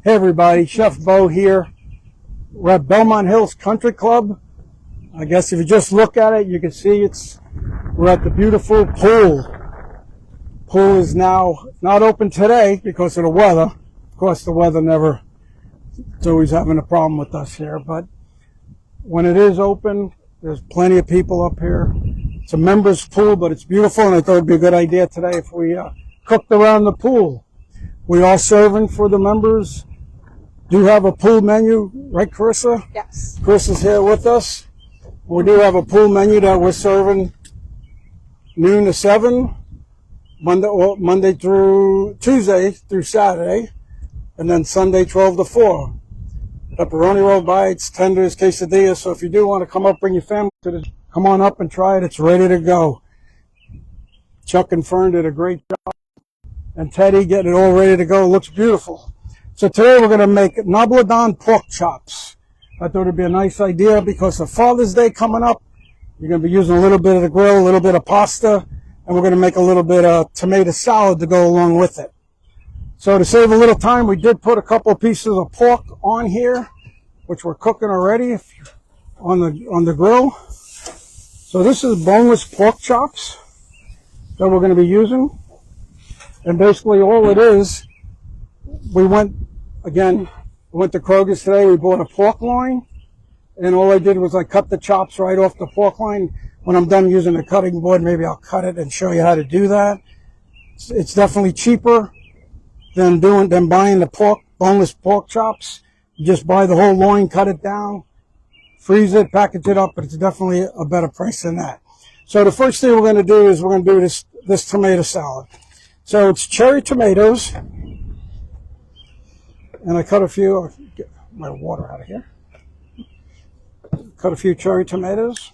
Hey everybody, Chef Beau here. We're at Belmont Hills Country Club. I guess if you just look at it, you can see we're at the beautiful pool. Pool is now not open today because of the weather. Of course, the weather it's always having a problem with us here. But when it is open, there's plenty of people up here. It's a members pool, but it's beautiful, and I thought it'd be a good idea today if we cooked around the pool. We are serving for the members. Do have a pool menu, right, Carissa? Yes. Carissa's here with us. We do have a pool menu that we're serving noon to 7, Monday through Tuesday through Saturday, and then Sunday 12 to 4. Pepperoni roll bites, tenders, quesadillas. So if you do want to come up, bring your family come on up and try it. It's ready to go. Chuck and Fern did a great job, and Teddy getting it all ready to go. It looks beautiful. So today we're going to make Neapolitan Pork Chops. I thought it'd be a nice idea because of Father's Day coming up. You're going to be using a little bit of the grill, a little bit of pasta, and we're going to make a little bit of tomato salad to go along with it. So to save a little time, we did put a couple of pieces of pork on here, which we're cooking already on the grill. So this is boneless pork chops that we're going to be using. And basically all it is, we went to Kroger's today. We bought a pork loin, and all I did was I cut the chops right off the pork loin. When I'm done using the cutting board, maybe I'll cut it and show you how to do that. It's definitely cheaper than buying the boneless pork chops. You just buy the whole loin, cut it down, freeze it, package it up, but it's definitely a better price than that. So the first thing we're going to do is we're going to do this tomato salad. So it's cherry tomatoes. And I cut a few, I'll get my water out of here. Cut a few cherry tomatoes.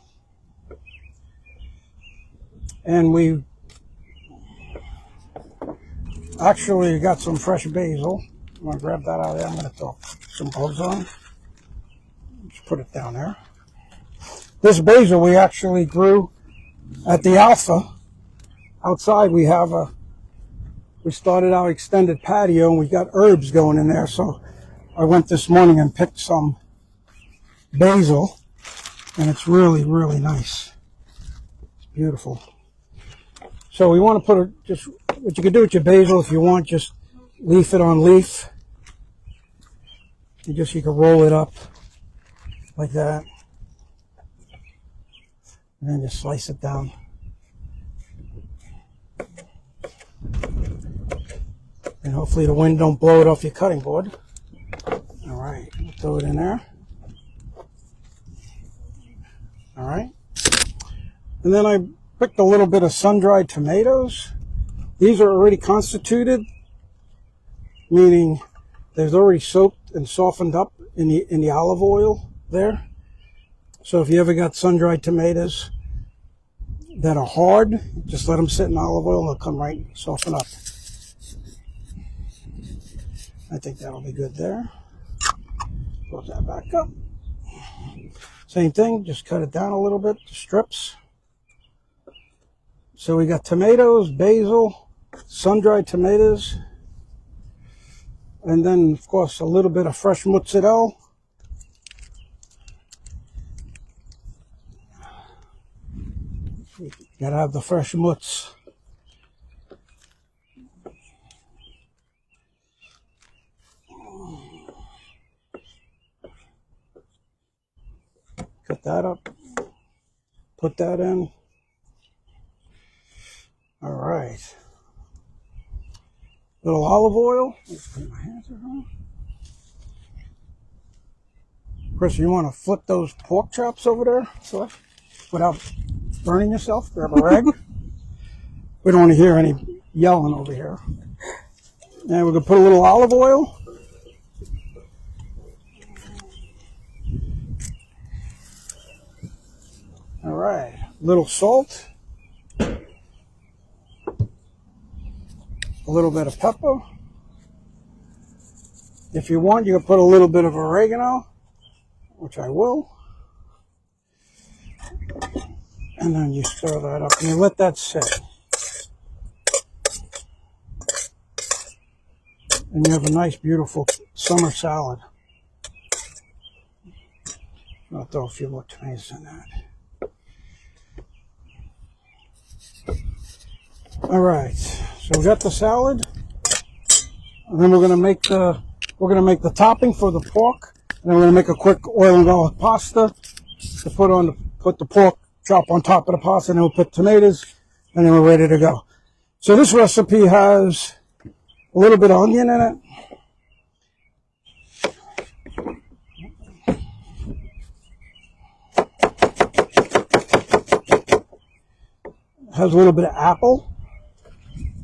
And we actually got some fresh basil. I'm going to grab that out of there. I'm going to throw some cloves on. Just put it down there. This basil we actually grew at the Alpha. Outside we started our extended patio, and we got herbs going in there. So I went this morning and picked some basil, and it's really, really nice. It's beautiful. So we want to put just what you can do with your basil if you want, just leaf it on leaf. You can roll it up like that, and then just slice it down. And hopefully the wind don't blow it off your cutting board. All right, throw it in there. All right. And then I picked a little bit of sun-dried tomatoes. These are already constituted, meaning they're already soaked and softened up in the olive oil there. So if you ever got sun-dried tomatoes that are hard, just let them sit in olive oil and they'll come right and soften up. I think that'll be good there. Close that back up. Same thing, just cut it down a little bit to strips. So we got tomatoes, basil, sun-dried tomatoes, and then of course a little bit of fresh mozzarella. You gotta have the fresh mozz. Cut that up, put that in. All right. Little olive oil. Let's put my hands around. Chris, you want to flip those pork chops over there so without burning yourself? Grab a rag. We don't want to hear any yelling over here. And we're going to put a little olive oil. All right, little salt, a little bit of pepper. If you want, you can put a little bit of oregano, which I will. And then you stir that up and you let that sit. And you have a nice, beautiful summer salad. I'll throw a few more tomatoes in that. All right, so we got the salad, and then we're gonna make the topping for the pork, and then we're gonna make a quick oil and garlic pasta to put the pork chop on top of the pasta, and then we'll put tomatoes, and then we're ready to go. So this recipe has a little bit of onion in it. Has a little bit of apple.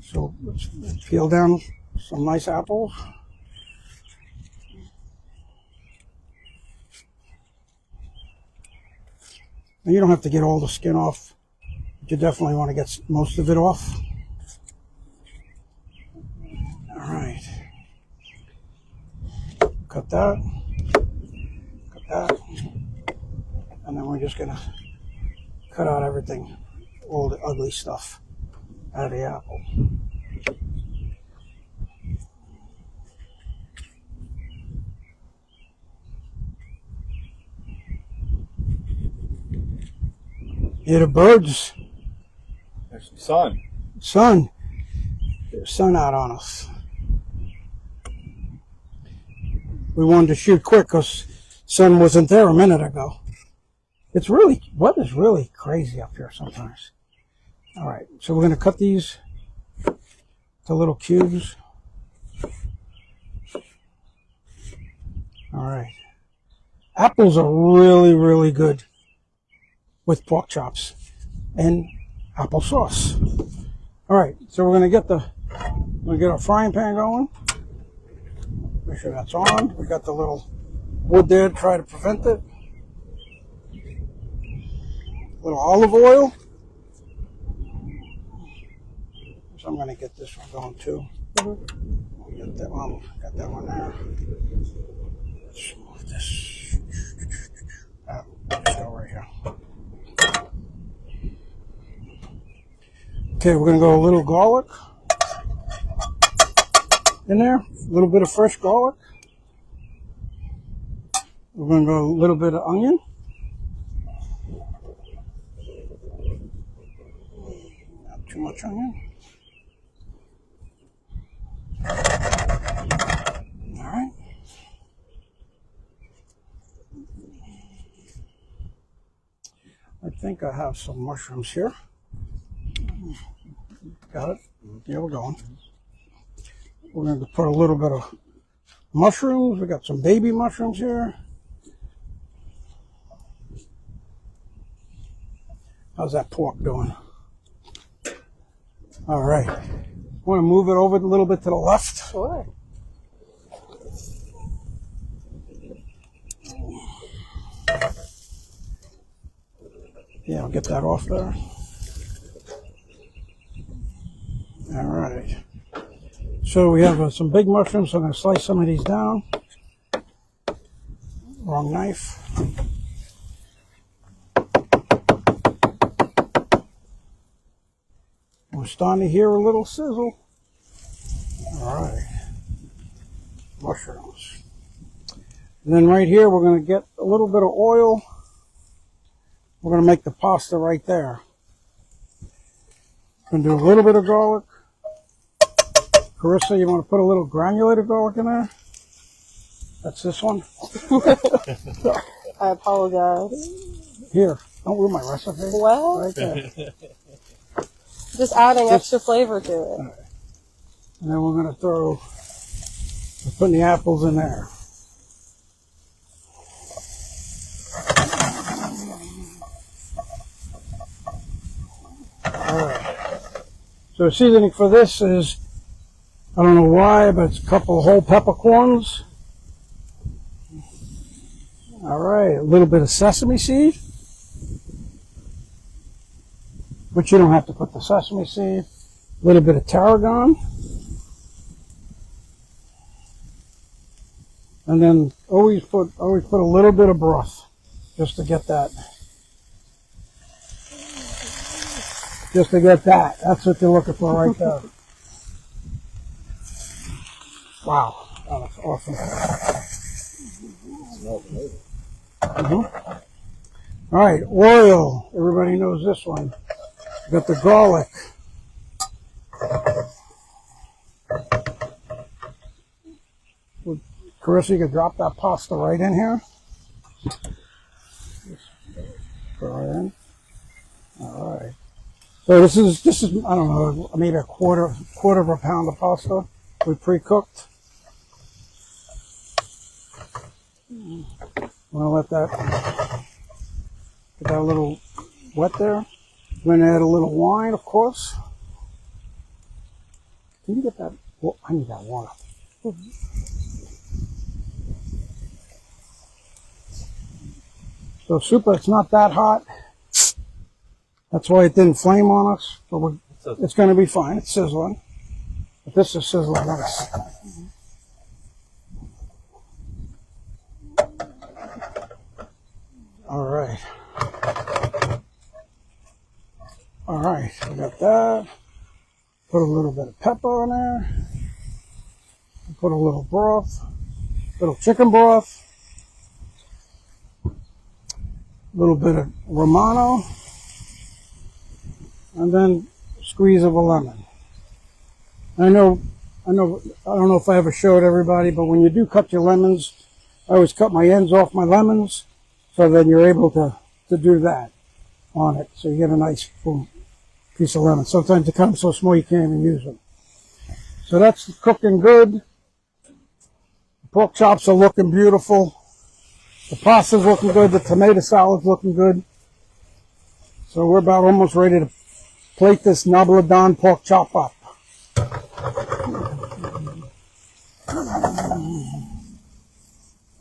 So let's peel down some nice apples. And you don't have to get all the skin off, but you definitely want to get most of it off. All right. Cut that. And then we're just going to cut out everything, all the ugly stuff out of the apple. Yeah, the birds. There's sun. There's sun out on us. We wanted to shoot quick because sun wasn't there a minute ago. Weather's really crazy up here sometimes. All right, so we're going to cut these to little cubes. All right. Apples are really, really good with pork chops and applesauce. All right, so we're going to get our frying pan going. Make sure that's on. We got the little wood there to try to prevent it. A little olive oil. So I'm going to get this one going too. Got that one there. Let's move this. Let's go right here. Okay, we're going to go a little garlic in there. A little bit of fresh garlic. We're going to go a little bit of onion. Not too much onion. All right. I think I have some mushrooms here. Got it? Here we're going. We're going to put a little bit of mushrooms. We got some baby mushrooms here. How's that pork doing? All right. Want to move it over a little bit to the left? Sure. Yeah, I'll get that off there. All right. So we have some big mushrooms. So I'm going to slice some of these down. Wrong knife. We're starting to hear a little sizzle. All right. Mushrooms. And then right here, we're going to get a little bit of oil. We're going to make the pasta right there. Going to do a little bit of garlic. Carissa, you want to put a little granulated garlic in there? That's this one. I apologize. Here, don't ruin my recipe. Well, Right there. just adding extra flavor to it. Right. And then we're going to we're putting the apples in there. All right. So the seasoning for this is, I don't know why, but it's a couple of whole peppercorns. All right, a little bit of sesame seed. But you don't have to put the sesame seed. A little bit of tarragon. And then always put a little bit of broth just to get that. Just to get that. That's what you're looking for right there. Wow, that looks awesome. All right, oil. Everybody knows this one. Got the garlic. Carissa, you can drop that pasta right in here. Just throw it in. All right. So this is I don't know, maybe a quarter of a pound of pasta we pre-cooked. I'm gonna let that get that a little wet there. I'm gonna add a little wine, of course. Can you get that? Well, I need that water. So super, it's not that hot. That's why it didn't flame on us, but it's going to be fine. It's sizzling. But this is sizzling nice. All right. All right, we got that. Put a little bit of pepper in there. Put a little broth, little chicken broth. A little bit of Romano. And then a squeeze of a lemon. I don't know if I ever showed everybody, but when you do cut your lemons, I always cut my ends off my lemons, so then you're able to do that on it. So you get a nice full piece of lemon. Sometimes they come so small you can't even use them. So that's cooking good. The pork chops are looking beautiful. The pasta's looking good. The tomato salad's looking good. So we're about almost ready to plate this Neapolitan pork chop up.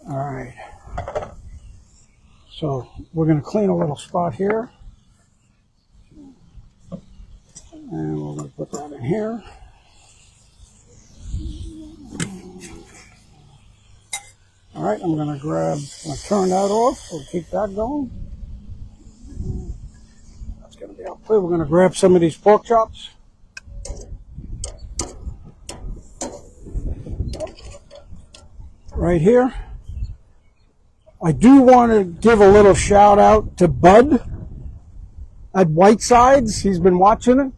All right. So we're going to clean a little spot here. And we're going to put that in here. All right, I'm going to turn that off. We'll keep that going. That's going to be out clear. We're going to grab some of these pork chops. Right here. I do want to give a little shout out to Bud at Whitesides. He's been watching it.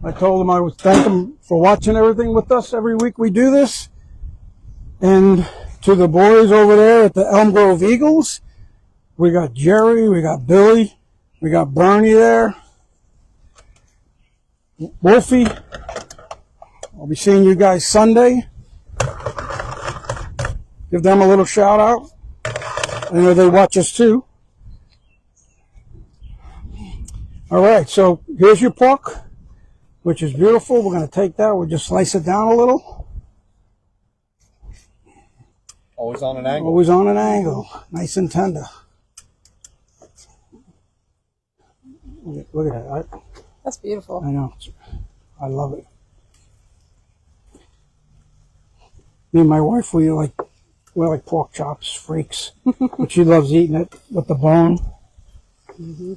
I told him I would thank him for watching everything with us every week we do this. And to the boys over there at the Elm Grove Eagles, we got Jerry, we got Billy, we got Bernie there, Wolfie. I'll be seeing you guys Sunday. Give them a little shout out. I know they watch us too. All right, so here's your pork, which is beautiful. We're going to take that. We'll just slice it down a little. Always on an angle. Always on an angle. Nice and tender. Look at that. That's beautiful. I know. I love it. Me and my wife, we're like pork chops freaks. But she loves eating it with the bone. Mm-hmm.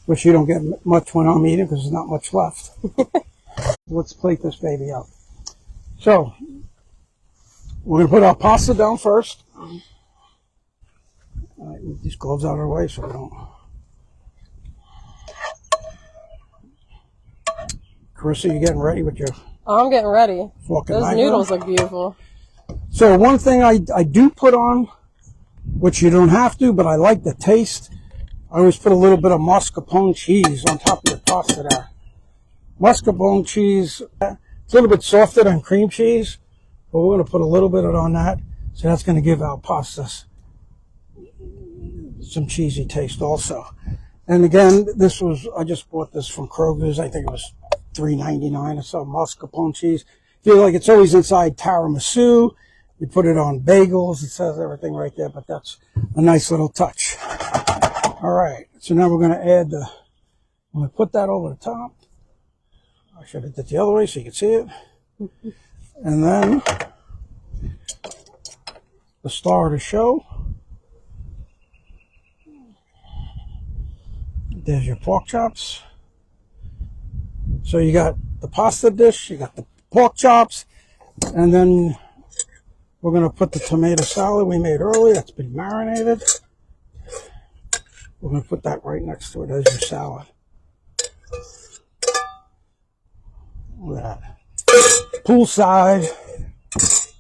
Which you don't get much when I'm eating because there's not much left. Let's plate this baby up. So, we're going to put our pasta down first. All right, move these gloves out of the way so we don't. Carissa, you getting ready with your Oh, I'm getting ready. fork and Those knife? noodles look beautiful. So one thing I do put on, which you don't have to, but I like the taste. I always put a little bit of mascarpone cheese on top of your pasta there. Mascarpone cheese, it's a little bit softer than cream cheese, but we're going to put a little bit on that. So that's going to give our pastas some cheesy taste also. And again, I just bought this from Kroger's. I think it was $3.99 or so, mascarpone cheese. Feel like it's always inside tiramisu. You put it on bagels. It says everything right there, but that's a nice little touch. All right, so now we're going to add I'm going to put that over the top. I should have did it the other way so you can see it. And then the star of the show. There's your pork chops. So you got the pasta dish, you got the pork chops, And then we're going to put the tomato salad we made earlier. That's been marinated. We're going to put that right next to it as your salad. Look at that. Poolside. Is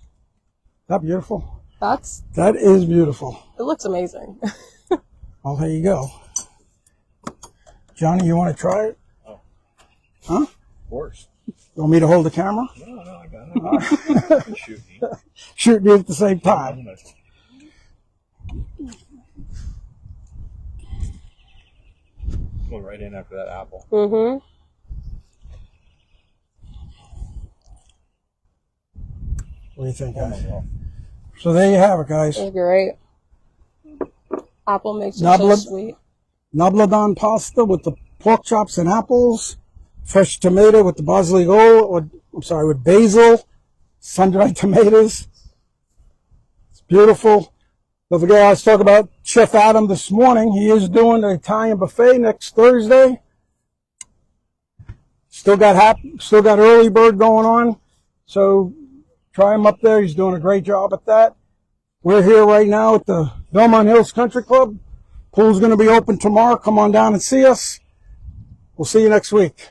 that beautiful? That is beautiful. it looks amazing. Well, there you go. Johnny, you want to try it? Oh. Huh? Of course. You want me to hold the camera? No, I got it. Shoot me. Shoot me at the same time. Go right in after that apple. Mm-hmm. What do you think, guys? So there you have it, guys. It's great. Apple makes it so sweet. Napolitan pasta with the pork chops and apples. Fresh tomato with the basilico, with basil. Sun-dried tomatoes. It's beautiful. Don't forget, I was talking about Chef Adam this morning. He is doing the Italian buffet next Thursday. Still got early bird going on. So try him up there. He's doing a great job at that. We're here right now at the Belmont Hills Country Club. Pool's going to be open tomorrow. Come on down and see us. We'll see you next week.